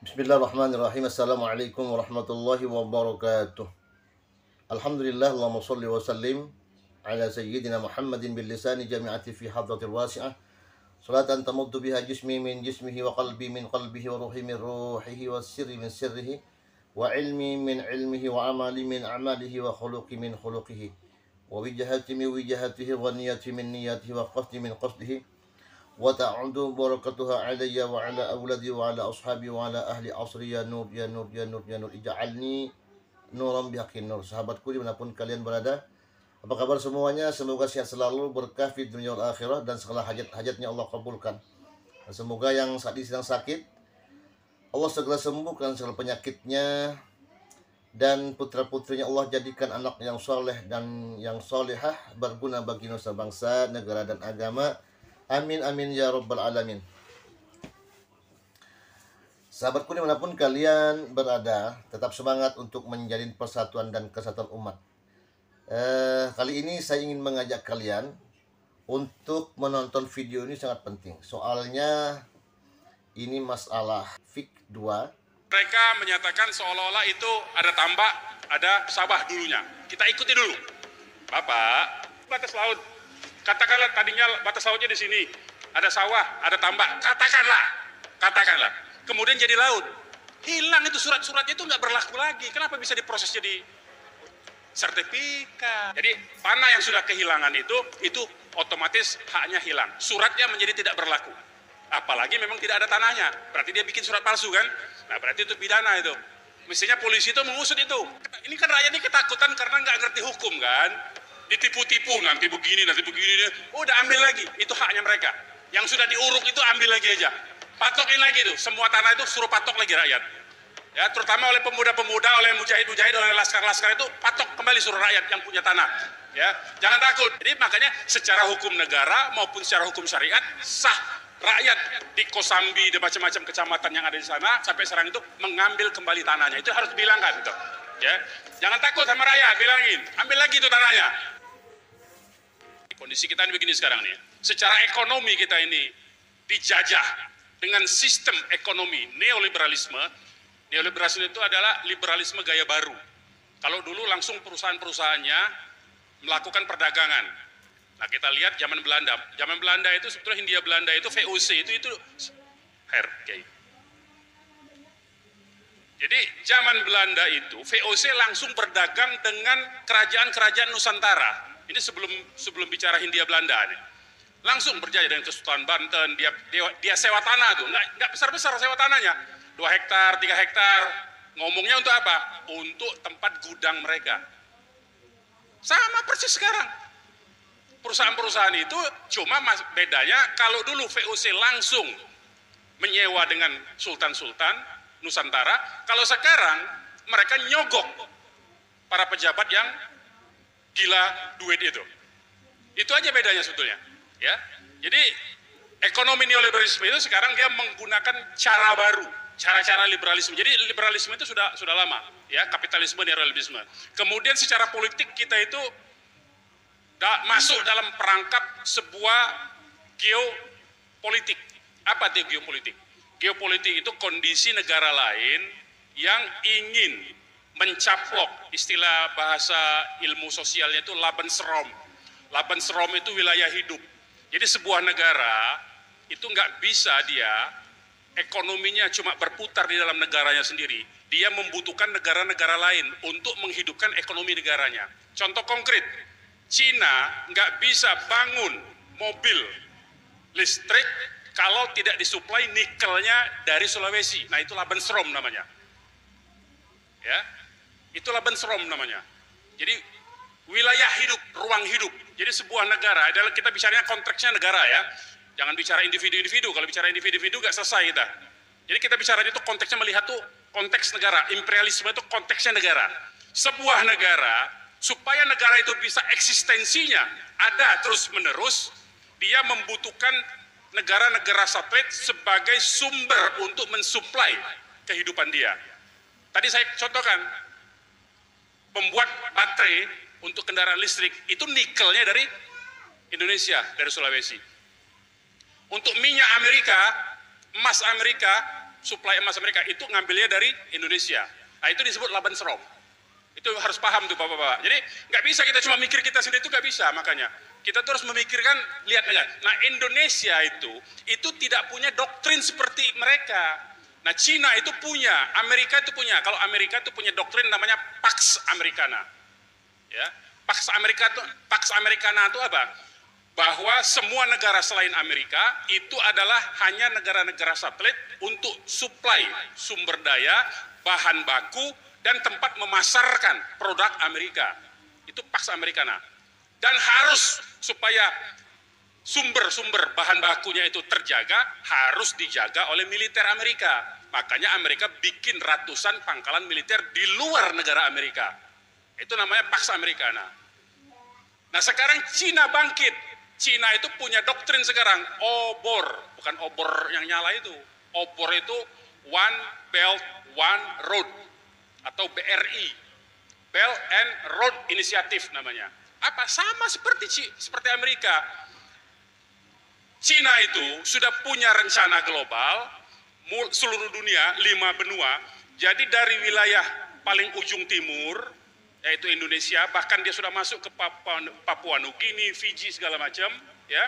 Bismillahirrahmanirrahim. Assalamualaikum warahmatullahi wabarakatuh. Alhamdulillah, Allahumma salli wa sallim ala sayyidina Muhammadin bil lisani jami'ati fi hadratil wasi'ah. Salatan tamuddu biha jismi min jismihi wa qalbi min qalbihi wa ruhi min ruhihi wa sirri min sirrihi wa ilmi min ilmihi wa amali min amalihi wa khuluqi min khuluqihi wa wijahati min wijahatihi wa niyati min niyatihi wa qasdi min qasdihi wa ta'udu barakatuha alayya wa ala awladi wa ala ashabi wa ala ahli asri ya nur ya nur ya nur ya nur ij'alni nuran bihaqqin nur. Sahabatku dimanapun kalian berada, apa kabar semuanya? Semoga sehat selalu, berkah di dunia wal akhirah, dan segala hajat-hajatnya Allah kabulkan. Dan semoga yang saat ini sedang sakit, Allah segera sembuhkan segala penyakitnya, dan putra-putrinya Allah jadikan anak yang soleh dan yang solehah, berguna bagi nusa bangsa, negara dan agama. Amin amin ya rabbal alamin. Sahabatku dimanapun kalian berada, tetap semangat untuk menjalin persatuan dan kesatuan umat. Kali ini saya ingin mengajak kalian untuk menonton video ini, sangat penting. Soalnya ini masalah fik 2. Mereka menyatakan seolah-olah itu ada tambak, ada sawah dulunya. Kita ikuti dulu. Bapak, batas laut. Katakanlah tadinya batas lautnya di sini. Ada sawah, ada tambak. Katakanlah. Kemudian jadi laut. Hilang itu surat-suratnya itu nggak berlaku lagi. Kenapa bisa diproses jadi sertifikat? Jadi tanah yang sudah kehilangan itu otomatis haknya hilang. Suratnya menjadi tidak berlaku. Apalagi memang tidak ada tanahnya. Berarti dia bikin surat palsu kan? Nah berarti itu pidana itu. Mestinya polisi itu mengusut itu. Ini kan rakyat ini ketakutan karena nggak ngerti hukum kan? Ditipu-tipu, nanti begini. Udah ambil lagi. Itu haknya mereka. Yang sudah diuruk itu ambil lagi aja. Patokin lagi tuh. Semua tanah itu suruh patok lagi rakyat. Ya, terutama oleh pemuda-pemuda, oleh mujahid-mujahid, oleh laskar-laskar itu patok kembali suruh rakyat yang punya tanah. Ya, jangan takut. Jadi makanya secara hukum negara maupun secara hukum syariat sah rakyat di Kosambi, di macam-macam kecamatan yang ada di sana sampai sekarang itu mengambil kembali tanahnya. Itu harus dibilangkan itu. Ya, jangan takut sama rakyat, bilangin, ambil lagi itu tanahnya. Kondisi kita ini begini sekarang nih. Secara ekonomi kita ini dijajah dengan sistem ekonomi neoliberalisme. Neoliberalisme itu adalah liberalisme gaya baru. Kalau dulu langsung perusahaan-perusahaannya melakukan perdagangan. Nah kita lihat zaman Belanda. Zaman Belanda itu sebetulnya Hindia Belanda itu VOC itu okay. Jadi zaman Belanda itu VOC langsung berdagang dengan kerajaan-kerajaan Nusantara. Ini sebelum bicara Hindia Belanda nih. Langsung berjaya dengan Kesultanan Banten, dia sewa tanah tuh, nggak besar-besar sewa tanahnya, 2 hektar, 3 hektar. Ngomongnya untuk apa? Untuk tempat gudang mereka. Sama persis sekarang. Perusahaan-perusahaan itu cuma bedanya kalau dulu VOC langsung menyewa dengan sultan-sultan Nusantara, kalau sekarang mereka nyogok para pejabat yang gila duit itu. Itu aja bedanya sebetulnya. Ya, jadi ekonomi neoliberalisme itu sekarang dia menggunakan cara baru, cara-cara liberalisme. Jadi liberalisme itu sudah lama, ya, kapitalisme neoliberalisme. Kemudian secara politik kita itu masuk dalam perangkap sebuah geopolitik. Apa itu geopolitik? Geopolitik itu kondisi negara lain yang ingin mencaplok, istilah bahasa ilmu sosialnya itu Lebensraum. Lebensraum itu wilayah hidup. Jadi sebuah negara itu nggak bisa dia ekonominya cuma berputar di dalam negaranya sendiri. Dia membutuhkan negara-negara lain untuk menghidupkan ekonomi negaranya. Contoh konkret, Cina nggak bisa bangun mobil listrik kalau tidak disuplai nikelnya dari Sulawesi. Nah itu Lebensraum namanya. Ya, itu Lebensraum namanya. Jadi wilayah hidup, ruang hidup. Jadi sebuah negara adalah kita bicaranya konteksnya negara ya. Jangan bicara individu-individu. Kalau bicara individu-individu nggak selesai kita. Jadi kita bicara itu konteksnya melihat tuh konteks negara. Imperialisme itu konteksnya negara. Sebuah negara supaya negara itu bisa eksistensinya ada terus-menerus, dia membutuhkan negara-negara satelit sebagai sumber untuk mensuplai kehidupan dia. Tadi saya contohkan, pembuat baterai untuk kendaraan listrik itu nikelnya dari Indonesia, dari Sulawesi. Untuk minyak Amerika, emas Amerika, suplai emas Amerika itu ngambilnya dari Indonesia. Nah itu disebut Laban Serom. Itu harus paham tuh bapak-bapak. Jadi nggak bisa kita cuma mikir kita sendiri, itu nggak bisa. Makanya kita tuh harus memikirkan, lihat. Nah Indonesia itu tidak punya doktrin seperti mereka. Nah Cina itu punya, Amerika itu punya. Kalau Amerika itu punya doktrin namanya Pax Americana. Ya, Pax Americana itu apa? Bahwa semua negara selain Amerika itu adalah hanya negara-negara satelit untuk suplai sumber daya, bahan baku, dan tempat memasarkan produk Amerika. Itu Pax Americana. Dan harus supaya sumber-sumber bahan bakunya itu terjaga, harus dijaga oleh militer Amerika. Makanya Amerika bikin ratusan pangkalan militer di luar negara Amerika. Itu namanya Pax Americana. Nah sekarang Cina bangkit. Cina itu punya doktrin sekarang, obor. Bukan obor yang nyala itu. Obor itu One Belt, One Road. Atau BRI, Belt and Road Initiative namanya. Apa? Sama seperti Amerika. Cina itu sudah punya rencana global, seluruh dunia, 5 benua. Jadi dari wilayah paling ujung timur, yaitu Indonesia, bahkan dia sudah masuk ke Papua Nugini, Fiji, segala macam. Ya,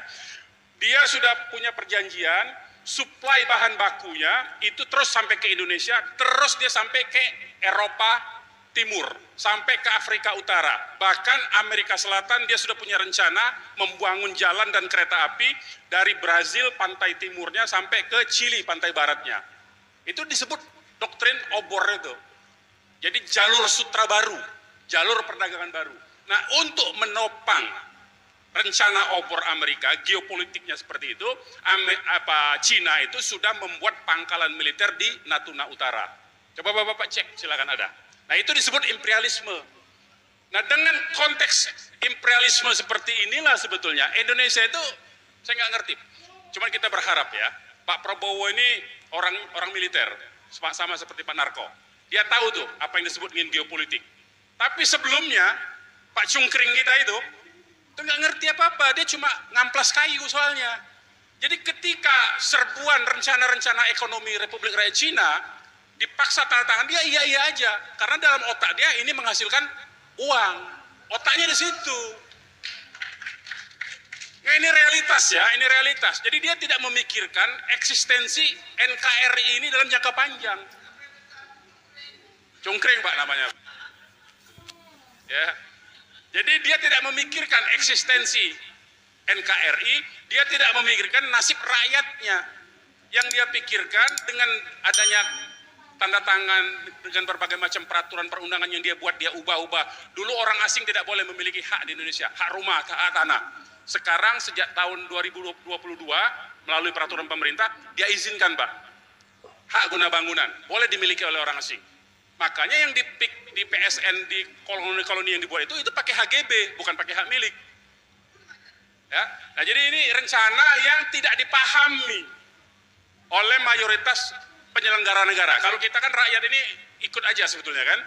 dia sudah punya perjanjian, suplai bahan bakunya itu terus sampai ke Indonesia, terus dia sampai ke Eropa Timur, sampai ke Afrika Utara. Bahkan Amerika Selatan dia sudah punya rencana membangun jalan dan kereta api dari Brazil pantai timurnya sampai ke Chili pantai baratnya. Itu disebut doktrin obor itu. Jadi jalur sutra baru, jalur perdagangan baru. Nah untuk menopang rencana obor Amerika, geopolitiknya seperti itu, Cina itu sudah membuat pangkalan militer di Natuna Utara. Coba bapak-bapak cek, silakan ada. Nah itu disebut imperialisme. Nah dengan konteks imperialisme seperti inilah sebetulnya Indonesia itu saya nggak ngerti. Cuman kita berharap ya, Pak Prabowo ini orang militer, sama seperti Pak Narko. Dia tahu tuh apa yang disebut dengan geopolitik. Tapi sebelumnya Pak Cungkring kita itu nggak ngerti apa-apa, dia cuma ngamplas kayu soalnya. Jadi ketika serbuan rencana-rencana ekonomi Republik Rakyat Cina dipaksa tanda tangan, dia iya aja, karena dalam otak dia ini menghasilkan uang, otaknya di situ. Nah, ini realitas ya, ini realitas. Jadi dia tidak memikirkan eksistensi NKRI ini dalam jangka panjang. Cungkring Pak namanya. Ya. Jadi dia tidak memikirkan eksistensi NKRI, dia tidak memikirkan nasib rakyatnya. Yang dia pikirkan dengan adanya tanda tangan dengan berbagai macam peraturan perundangan yang dia buat, dia ubah-ubah. Dulu orang asing tidak boleh memiliki hak di Indonesia, hak rumah, hak tanah. Sekarang sejak tahun 2022 melalui peraturan pemerintah, dia izinkan Pak, hak guna bangunan boleh dimiliki oleh orang asing. Makanya yang di PSN, di koloni-koloni yang dibuat itu pakai HGB, bukan pakai hak milik. Ya, nah jadi ini rencana yang tidak dipahami oleh mayoritas penyelenggara negara. Kalau kita kan rakyat ini ikut aja sebetulnya kan.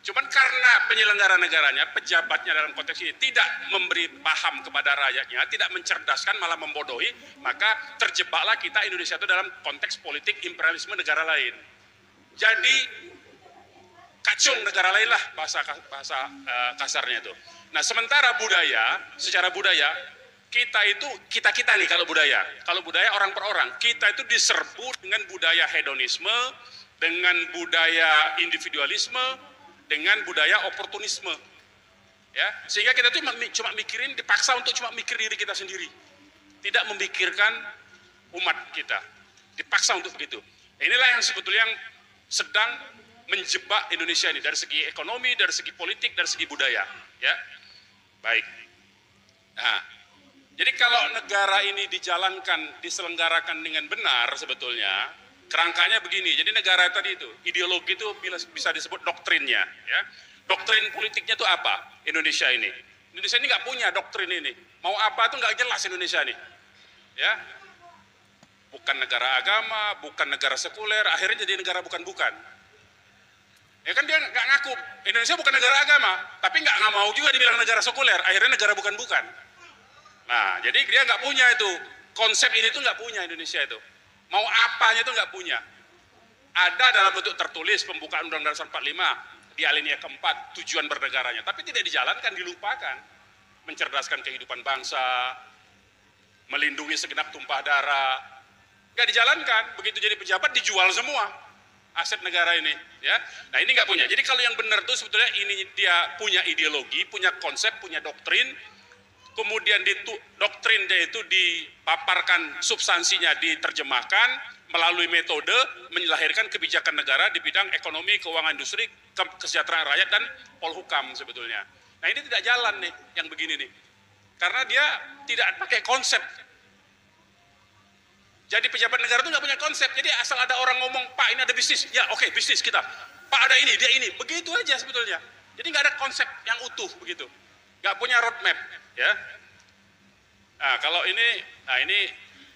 Cuman karena penyelenggara negaranya, pejabatnya dalam konteks ini tidak memberi paham kepada rakyatnya, tidak mencerdaskan, malah membodohi, maka terjebaklah kita Indonesia itu dalam konteks politik imperialisme negara lain. Jadi kacung negara lain lah bahasa kasarnya itu. Nah sementara budaya, secara budaya kita nih kalau budaya orang per orang, kita itu diserbu dengan budaya hedonisme, dengan budaya individualisme, dengan budaya oportunisme. Ya, sehingga kita tuh cuma mikirin, dipaksa untuk cuma mikir diri kita sendiri. Tidak memikirkan umat kita. Dipaksa untuk begitu. Inilah yang sebetulnya yang sedang menjebak Indonesia ini dari segi ekonomi, dari segi politik, dari segi budaya, ya. Baik. Nah, jadi kalau negara ini diselenggarakan dengan benar sebetulnya, kerangkanya begini. Jadi negara tadi itu, ideologi itu bisa disebut doktrinnya, ya. Doktrin politiknya itu apa? Indonesia ini. Indonesia ini nggak punya doktrin ini. Mau apa tuh nggak jelas Indonesia ini. Ya. Bukan negara agama, bukan negara sekuler, akhirnya jadi negara bukan-bukan. Ya kan dia nggak ngaku, Indonesia bukan negara agama, tapi nggak mau juga dibilang negara sekuler, akhirnya negara bukan-bukan. Nah, jadi dia nggak punya itu, konsep ini tuh nggak punya Indonesia itu. Mau apanya tuh nggak punya. ada dalam bentuk tertulis pembukaan Undang-Undang Dasar 45 di alinea keempat tujuan bernegaranya, tapi tidak dijalankan, dilupakan. Mencerdaskan kehidupan bangsa, melindungi segenap tumpah darah, nggak dijalankan. Begitu jadi pejabat dijual semua aset negara ini, ya. Nah ini nggak punya. Jadi kalau yang benar tuh sebetulnya ini dia punya ideologi, punya konsep, punya doktrin. Kemudian doktrin dia itu dipaparkan, substansinya diterjemahkan melalui metode melahirkan kebijakan negara di bidang ekonomi, keuangan industri, kesejahteraan rakyat, dan polhukam sebetulnya. Nah ini tidak jalan nih, yang begini nih. Karena dia tidak pakai konsep. Jadi pejabat negara itu nggak punya konsep. Jadi asal ada orang ngomong, Pak ini ada bisnis, ya oke, bisnis kita. Pak ada ini, dia ini. Begitu aja sebetulnya. Jadi nggak ada konsep yang utuh begitu. Nggak punya roadmap, ya. Nah kalau ini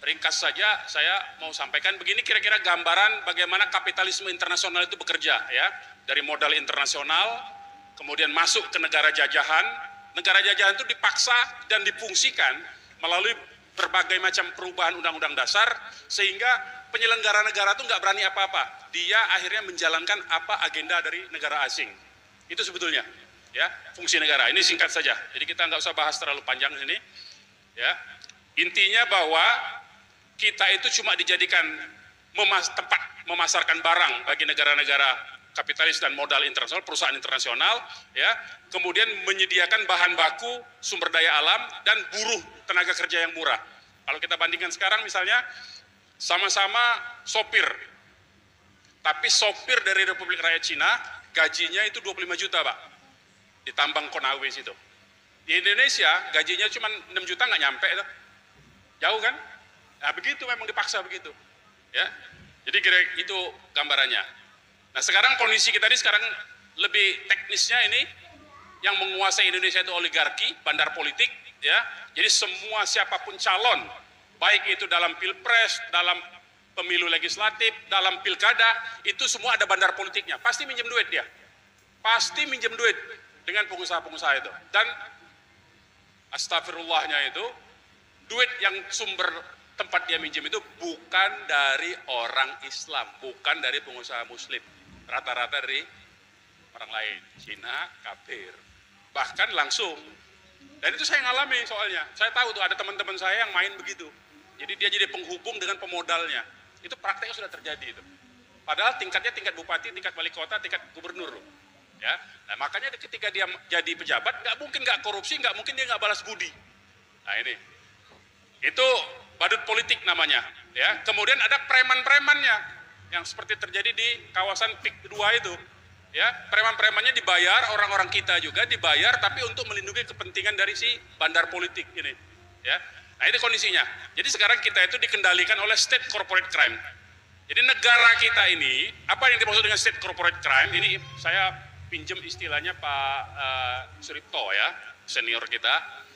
ringkas saja saya mau sampaikan begini, kira-kira gambaran bagaimana kapitalisme internasional itu bekerja, ya. Dari modal internasional, kemudian masuk ke negara jajahan. Negara jajahan itu dipaksa dan difungsikan melalui berbagai macam perubahan undang-undang dasar, sehingga penyelenggara negara itu nggak berani apa-apa. Dia akhirnya menjalankan apa agenda dari negara asing. Itu sebetulnya, ya, fungsi negara. Ini singkat saja, jadi kita nggak usah bahas terlalu panjang ini. Ya, intinya bahwa kita itu cuma dijadikan tempat memasarkan barang bagi negara-negara kapitalis dan modal internasional, perusahaan internasional, ya, kemudian menyediakan bahan baku, sumber daya alam, dan buruh tenaga kerja yang murah. Kalau kita bandingkan sekarang misalnya, sama-sama sopir, tapi sopir dari Republik Rakyat Cina, gajinya itu 25 juta, Pak, di tambang Konawe situ. Di Indonesia, gajinya cuma 6 juta, nggak nyampe itu. Jauh kan? Nah begitu, memang dipaksa begitu. Ya, jadi kira itu gambarannya. Nah sekarang kondisi kita ini sekarang lebih teknisnya ini, yang menguasai Indonesia itu oligarki, bandar politik, ya. Jadi semua siapapun calon, baik itu dalam pilpres, dalam pemilu legislatif, dalam pilkada, itu semua ada bandar politiknya. Pasti minjem duit dia, pasti minjem duit dengan pengusaha-pengusaha itu. Dan astagfirullahnya itu, duit yang sumber tempat dia minjem itu bukan dari orang Islam, bukan dari pengusaha Muslim, rata-rata dari orang lain, Cina, kafir, bahkan langsung. Dan itu saya ngalami soalnya, saya tahu tuh ada teman-teman saya yang main begitu. Jadi dia jadi penghubung dengan pemodalnya. Itu prakteknya sudah terjadi itu. Padahal tingkatnya tingkat bupati, tingkat wali kota, tingkat gubernur. Ya, nah makanya ketika dia jadi pejabat, nggak mungkin nggak korupsi, nggak mungkin dia nggak balas budi. Nah ini, itu badut politik namanya. Ya, kemudian ada preman-premannya, yang seperti terjadi di kawasan PIK 2 itu. Ya, preman-premannya dibayar, orang-orang kita juga dibayar, tapi untuk melindungi kepentingan dari si bandar politik ini. Ya, nah itu kondisinya. Jadi sekarang kita itu dikendalikan oleh state corporate crime. Jadi negara kita ini, apa yang dimaksud dengan state corporate crime? Ini saya pinjam istilahnya Pak Suripto, ya, senior kita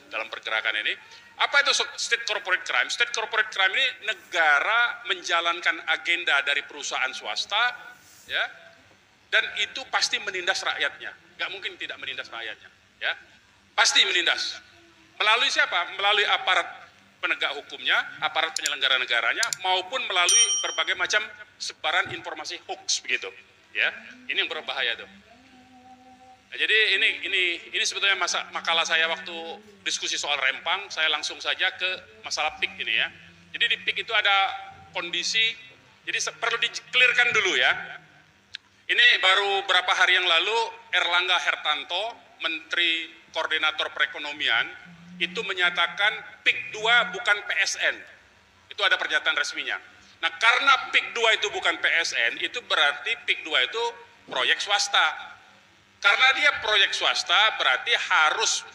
dalam pergerakan ini. Apa itu state corporate crime? State corporate crime ini negara menjalankan agenda dari perusahaan swasta, ya, dan itu pasti menindas rakyatnya. Nggak mungkin tidak menindas rakyatnya, ya, pasti menindas. Melalui siapa? Melalui aparat penegak hukumnya, aparat penyelenggara negaranya, maupun melalui berbagai macam sebaran informasi hoax begitu, ya. Ini yang berbahaya tuh. Nah, jadi ini sebetulnya makalah saya waktu diskusi soal Rempang. Saya langsung saja ke masalah PIK ini, ya. Jadi di PIK itu ada kondisi, jadi perlu di-clearkan dulu, ya. Ini baru beberapa hari yang lalu Erlangga Hertanto, Menteri Koordinator Perekonomian, itu menyatakan PIK 2 bukan PSN. Itu ada pernyataan resminya. Nah karena PIK 2 itu bukan PSN, itu berarti PIK 2 itu proyek swasta. Karena dia proyek swasta berarti harus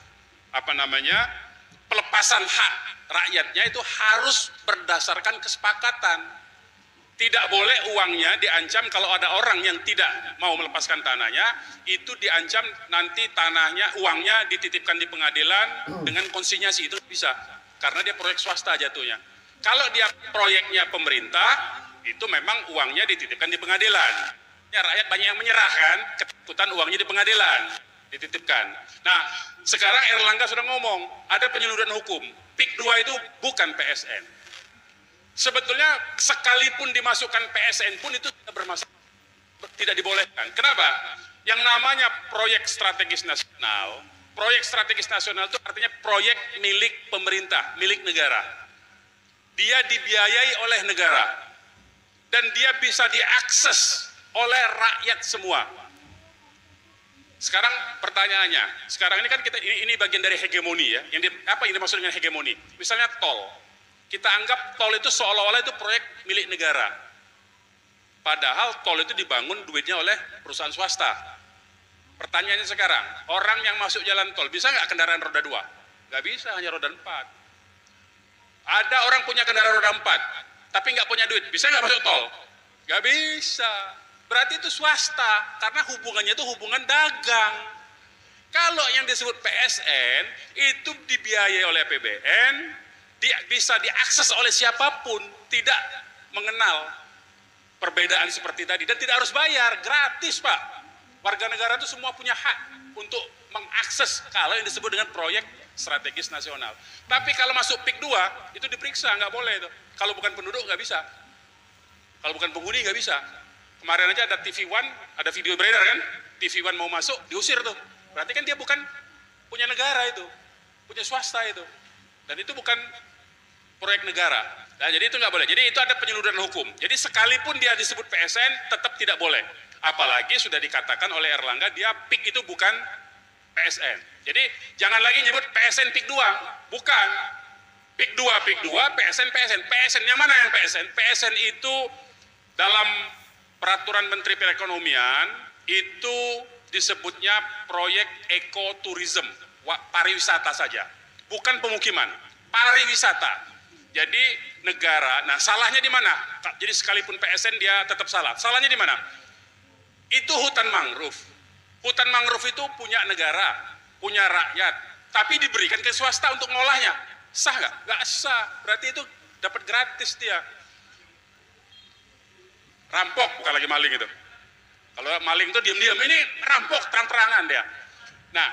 pelepasan hak rakyatnya itu harus berdasarkan kesepakatan. Tidak boleh uangnya diancam. Kalau ada orang yang tidak mau melepaskan tanahnya, itu diancam nanti tanahnya, uangnya dititipkan di pengadilan dengan konsinyasi. Itu bisa, karena dia proyek swasta jatuhnya. Kalau dia proyeknya pemerintah, itu memang uangnya dititipkan di pengadilan. Ya, rakyat banyak yang menyerah kan, ketakutan uangnya di pengadilan, dititipkan. Nah, sekarang Erlangga sudah ngomong, ada penyeluduran hukum. PIK 2 itu bukan PSN. Sebetulnya sekalipun dimasukkan PSN pun itu tidak bermasalah. tidak dibolehkan. Kenapa? Yang namanya proyek strategis nasional itu artinya proyek milik pemerintah, milik negara. Dia dibiayai oleh negara dan dia bisa diakses oleh rakyat semua. Sekarang pertanyaannya, sekarang ini kan kita ini bagian dari hegemoni ya. Apa yang dimaksud dengan hegemoni? Misalnya tol. Kita anggap tol itu seolah-olah itu proyek milik negara. Padahal tol itu dibangun duitnya oleh perusahaan swasta. Pertanyaannya sekarang, orang yang masuk jalan tol bisa nggak kendaraan roda 2? Nggak bisa, hanya roda 4. Ada orang punya kendaraan roda 4, tapi nggak punya duit, bisa nggak masuk tol? Nggak bisa. Berarti itu swasta, karena hubungannya itu hubungan dagang. Kalau yang disebut PSN, itu dibiayai oleh APBN, bisa diakses oleh siapapun, tidak mengenal perbedaan seperti tadi, dan tidak harus bayar, gratis Pak. Warga negara itu semua punya hak untuk mengakses kalau yang disebut dengan proyek strategis nasional. Tapi kalau masuk PIK 2, itu diperiksa, nggak boleh itu. Kalau bukan penduduk nggak bisa. Kalau bukan penghuni nggak bisa. Kemarin aja ada TV One, ada video beredar kan, TV One mau masuk, diusir tuh. Berarti kan dia bukan punya negara itu, punya swasta itu. Dan itu bukan proyek negara. Nah, jadi itu nggak boleh. Jadi itu ada penyeluduran hukum. Jadi sekalipun dia disebut PSN, tetap tidak boleh. Apalagi sudah dikatakan oleh Erlangga, dia PIK itu bukan PSN. Jadi jangan lagi nyebut PSN PIK 2. Bukan. PIK 2, PSN. PSN yang mana yang PSN? PSN itu dalam Peraturan Menteri Perekonomian itu disebutnya proyek ekoturism, pariwisata saja, bukan pemukiman, pariwisata. Jadi negara, nah salahnya di mana? Jadi sekalipun PSN dia tetap salah. Salahnya di mana? Itu hutan mangrove. Hutan mangrove itu punya negara, punya rakyat, tapi diberikan ke swasta untuk ngolahnya. Sah nggak? Nggak sah. Berarti itu dapat gratis dia. Rampok, bukan lagi maling itu. Kalau maling itu diam-diam, ini rampok terang-terangan dia. Nah,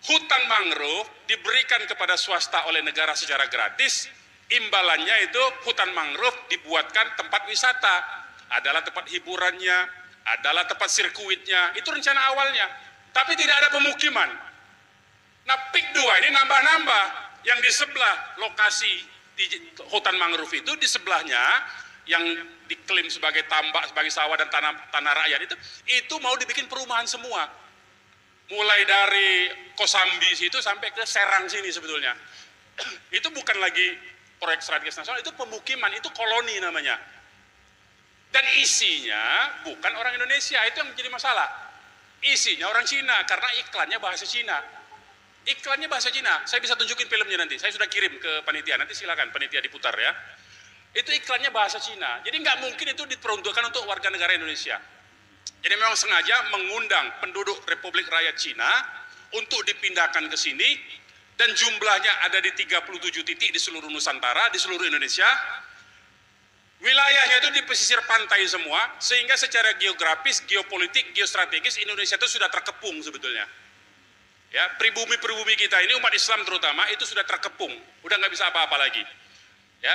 hutan mangrove diberikan kepada swasta oleh negara secara gratis, imbalannya itu hutan mangrove dibuatkan tempat wisata, adalah tempat hiburannya, adalah tempat sirkuitnya, itu rencana awalnya. Tapi tidak ada pemukiman. Nah, PIK 2 ini nambah-nambah, yang di sebelah lokasi di hutan mangrove itu, di sebelahnya, yang diklaim sebagai tambak, sebagai sawah dan tanah rakyat itu mau dibikin perumahan semua. Mulai dari Kosambi situ sampai ke Serang sini sebetulnya. Itu bukan lagi proyek strategis nasional, itu pemukiman, itu koloni namanya. Dan isinya bukan orang Indonesia, itu yang menjadi masalah. Isinya orang Cina, karena iklannya bahasa Cina. Iklannya bahasa Cina, saya bisa tunjukin filmnya nanti, saya sudah kirim ke panitia, nanti silakan panitia diputar ya. Itu iklannya bahasa Cina, jadi nggak mungkin itu diperuntukkan untuk warga negara Indonesia. Jadi memang sengaja mengundang penduduk Republik Rakyat Cina untuk dipindahkan ke sini, dan jumlahnya ada di 37 titik di seluruh Nusantara, di seluruh Indonesia. Wilayahnya itu di pesisir pantai semua, sehingga secara geografis, geopolitik, geostrategis Indonesia itu sudah terkepung sebetulnya. Ya, pribumi-pribumi kita ini umat Islam terutama itu sudah terkepung, udah nggak bisa apa-apa lagi. Ya,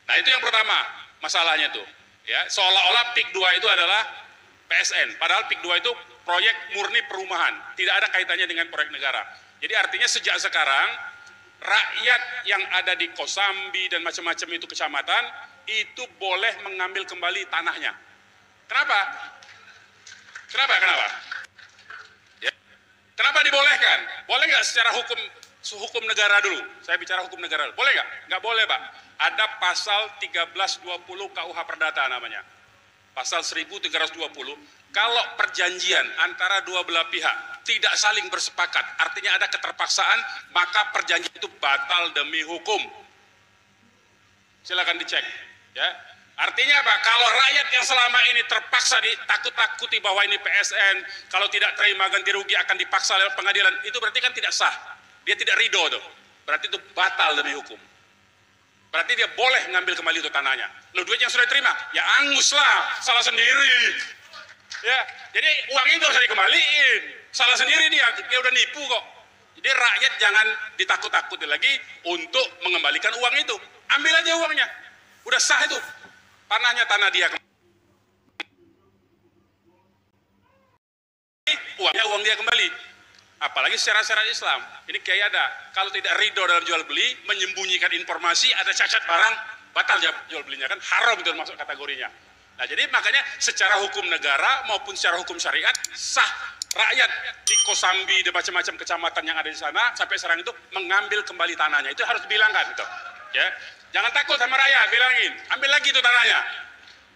nah itu yang pertama masalahnya tuh. Ya, seolah-olah PIK 2 itu adalah PSN, padahal PIK 2 itu proyek murni perumahan, tidak ada kaitannya dengan proyek negara. Jadi artinya sejak sekarang rakyat yang ada di Kosambi dan macam-macam itu kecamatan itu boleh mengambil kembali tanahnya. Kenapa? Kenapa? Ya. Kenapa dibolehkan? Boleh nggak secara hukum negara dulu? Saya bicara hukum negara dulu. Boleh nggak? Nggak boleh, Pak. Ada pasal 1320 KUH Perdata namanya. Pasal 1320, kalau perjanjian antara dua belah pihak tidak saling bersepakat, artinya ada keterpaksaan, maka perjanjian itu batal demi hukum. Silakan dicek. Ya. Artinya apa? Kalau rakyat yang selama ini terpaksa ditakut-takuti bahwa ini PSN, kalau tidak terima ganti rugi akan dipaksa lewat pengadilan, itu berarti kan tidak sah. Dia tidak ridho tuh. Berarti itu batal demi hukum. Berarti dia boleh ngambil kembali itu tanahnya. Loh, duit yang sudah diterima, ya angus lah, salah sendiri. Ya, jadi uangnya nggak usah dikembaliin, salah sendiri dia udah nipu kok. Jadi rakyat jangan ditakut-takuti lagi untuk mengembalikan uang itu. Ambil aja uangnya, udah sah itu, tanahnya tanah dia. uang dia kembali. Apalagi secara syariat Islam. Ini kayak ada, kalau tidak ridho dalam jual beli, menyembunyikan informasi, ada cacat barang, batal jual belinya kan, haram itu masuk kategorinya. Nah jadi makanya secara hukum negara maupun secara hukum syariat sah rakyat di Kosambi, di macam-macam kecamatan yang ada di sana sampai sekarang itu mengambil kembali tanahnya. Itu harus dibilangkan gitu. Ya, jangan takut sama rakyat, bilangin, ambil lagi itu tanahnya.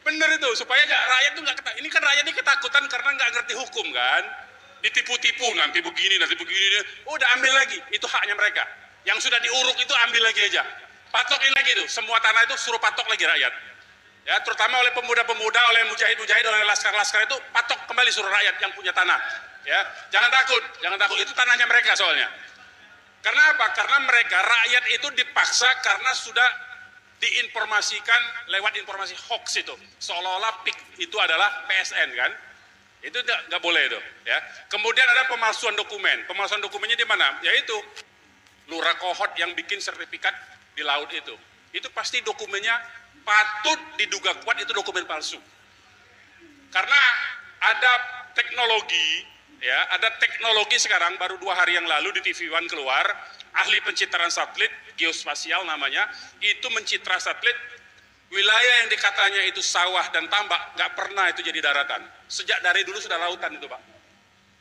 Bener itu, supaya rakyat itu nggak ini kan rakyat ini ketakutan karena nggak ngerti hukum kan, ditipu-tipu nanti begini, udah ambil lagi, itu haknya mereka. Yang sudah diuruk itu ambil lagi aja, patokin lagi itu, semua tanah itu suruh patok lagi rakyat. Ya, terutama oleh pemuda-pemuda, oleh mujahid-mujahid, oleh laskar-laskar itu patok kembali suruh rakyat yang punya tanah. Ya, jangan takut, itu tanahnya mereka soalnya. Karena apa? Karena mereka rakyat itu dipaksa karena sudah diinformasikan lewat informasi hoax itu, seolah-olah PIK itu adalah PSN kan, itu nggak boleh itu. Ya, kemudian ada pemalsuan dokumennya di mana? Yaitu lurah kohot yang bikin sertifikat di laut itu pasti dokumennya patut diduga kuat itu dokumen palsu. Karena ada teknologi, ya, ada teknologi sekarang baru 2 hari yang lalu di TV One keluar, ahli pencitraan satelit, geospasial namanya, itu mencitra satelit wilayah yang dikatanya itu sawah dan tambak, nggak pernah itu jadi daratan. Sejak dari dulu sudah lautan itu Pak.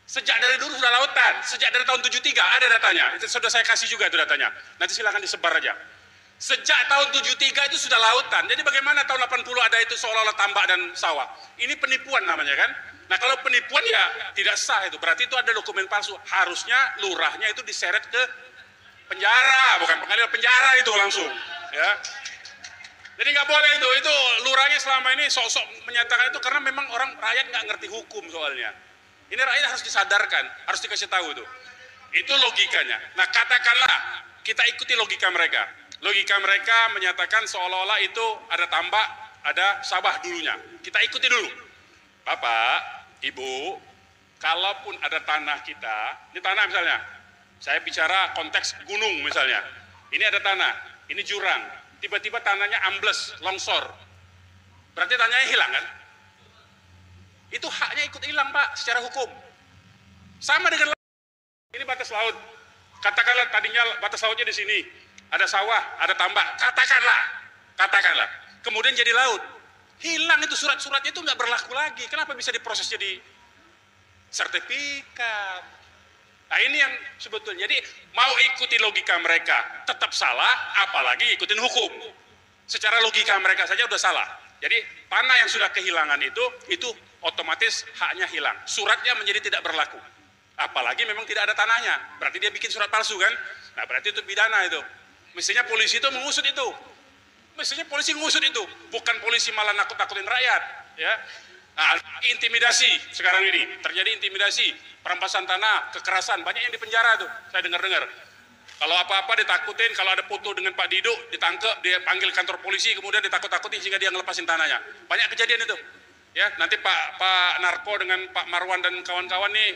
Sejak dari dulu sudah lautan, sejak dari tahun 73 ada datanya, itu sudah saya kasih juga itu datanya, nanti silakan disebar aja. Sejak tahun 73 itu sudah lautan. Jadi bagaimana tahun 80 ada itu seolah-olah tambak dan sawah. Ini penipuan namanya kan. Nah kalau penipuan ya tidak sah itu. Berarti itu ada dokumen palsu. Harusnya lurahnya itu diseret ke penjara. Bukan pengadilan, penjara itu langsung. Ya. Jadi nggak boleh itu. Itu lurahnya selama ini sok-sok menyatakan itu. Karena memang orang rakyat nggak ngerti hukum soalnya. Ini rakyat harus disadarkan. Harus dikasih tahu itu. Itu logikanya. Nah katakanlah kita ikuti logika mereka. Logika mereka menyatakan seolah-olah itu ada tambak, ada sawah dulunya. Kita ikuti dulu. Bapak, Ibu, kalaupun ada tanah kita, ini tanah misalnya, saya bicara konteks gunung misalnya, ini ada tanah, ini jurang, tiba-tiba tanahnya ambles, longsor, berarti tanahnya hilang kan? Itu haknya ikut hilang Pak, secara hukum. Sama dengan ini batas laut, katakanlah tadinya batas lautnya di sini, ada sawah, ada tambak, katakanlah, kemudian jadi laut, hilang itu surat-suratnya itu nggak berlaku lagi. Kenapa bisa diproses jadi sertifikat? Nah ini yang sebetulnya, jadi mau ikuti logika mereka tetap salah, apalagi ikutin hukum. Secara logika mereka saja udah salah. Jadi tanah yang sudah kehilangan itu otomatis haknya hilang, suratnya menjadi tidak berlaku. Apalagi memang tidak ada tanahnya, berarti dia bikin surat palsu kan? Nah berarti itu pidana itu. Mestinya polisi itu mengusut itu. Mestinya polisi mengusut itu, bukan polisi malah nakut-nakutin rakyat, ya. Nah, intimidasi sekarang ini terjadi intimidasi, perampasan tanah, kekerasan, banyak yang dipenjara tuh. Saya dengar-dengar. Kalau apa-apa ditakutin, kalau ada foto dengan Pak Dido ditangkap, dia panggil kantor polisi, kemudian ditakut-takutin sehingga dia ngelepasin tanahnya. Banyak kejadian itu. Ya, nanti Pak Narko dengan Pak Marwan dan kawan-kawan nih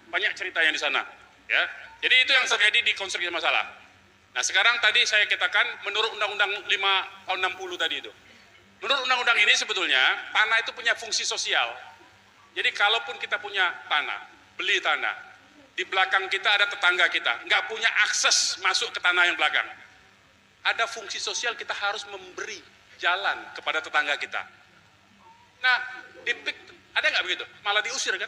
banyak ceritanya di sana, ya. Jadi itu yang terjadi di konstruksi masalah. Nah sekarang tadi saya katakan menurut Undang-Undang 5 tahun 60 tadi itu. Menurut undang-undang ini sebetulnya tanah itu punya fungsi sosial. Jadi kalaupun kita punya tanah, beli tanah, di belakang kita ada tetangga kita, nggak punya akses masuk ke tanah yang belakang. Ada fungsi sosial, kita harus memberi jalan kepada tetangga kita. Nah, di PIK ada nggak begitu? Malah diusir kan?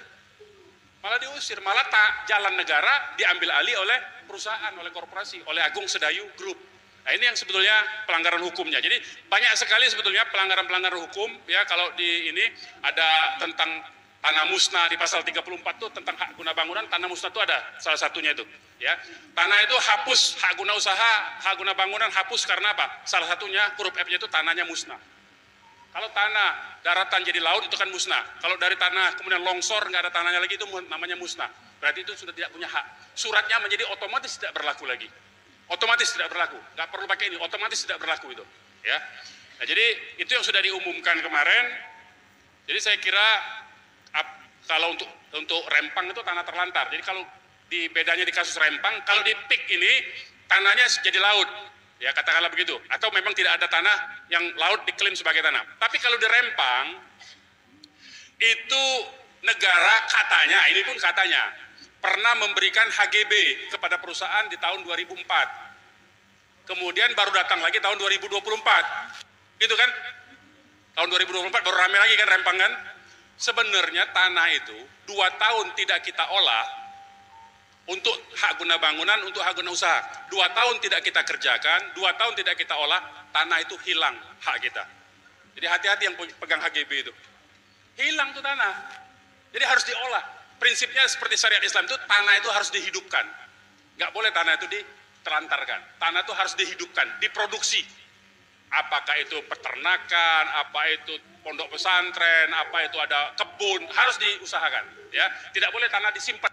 Malah diusir, malah jalan negara diambil alih oleh perusahaan, oleh korporasi, oleh Agung Sedayu Group. Nah ini yang sebetulnya pelanggaran hukumnya. Jadi banyak sekali sebetulnya pelanggaran-pelanggaran hukum, ya. Kalau di ini ada tentang tanah musnah di pasal 34 itu tentang hak guna bangunan, tanah musnah itu ada salah satunya itu, ya. Tanah itu hapus, hak guna usaha, hak guna bangunan hapus karena apa? Salah satunya huruf F-nya itu tanahnya musnah. Kalau tanah daratan jadi laut itu kan musnah. Kalau dari tanah kemudian longsor nggak ada tanahnya lagi itu namanya musnah. Berarti itu sudah tidak punya hak. Suratnya menjadi otomatis tidak berlaku lagi. Otomatis tidak berlaku. Nggak perlu pakai ini. Otomatis tidak berlaku itu. Ya. Nah, jadi itu yang sudah diumumkan kemarin. Jadi saya kira kalau untuk Rempang itu tanah terlantar. Jadi kalau bedanya di kasus Rempang, kalau di PIK ini tanahnya jadi laut. Ya katakanlah begitu, atau memang tidak ada tanah yang laut diklaim sebagai tanah. Tapi kalau di Rempang itu negara katanya, ini pun katanya, pernah memberikan HGB kepada perusahaan di tahun 2004. Kemudian baru datang lagi tahun 2024. Gitu kan? Tahun 2024 baru rame lagi kan rempangan. Sebenarnya tanah itu 2 tahun tidak kita olah untuk hak guna bangunan, untuk hak guna usaha. 2 tahun tidak kita kerjakan, 2 tahun tidak kita olah, tanah itu hilang hak kita. Jadi hati-hati yang pegang HGB itu. Hilang tuh tanah. Jadi harus diolah. Prinsipnya seperti syariat Islam itu, tanah itu harus dihidupkan. Nggak boleh tanah itu ditelantarkan. Tanah itu harus dihidupkan, diproduksi. Apakah itu peternakan, apa itu pondok pesantren, apa itu ada kebun, harus diusahakan. Ya, tidak boleh tanah disimpan.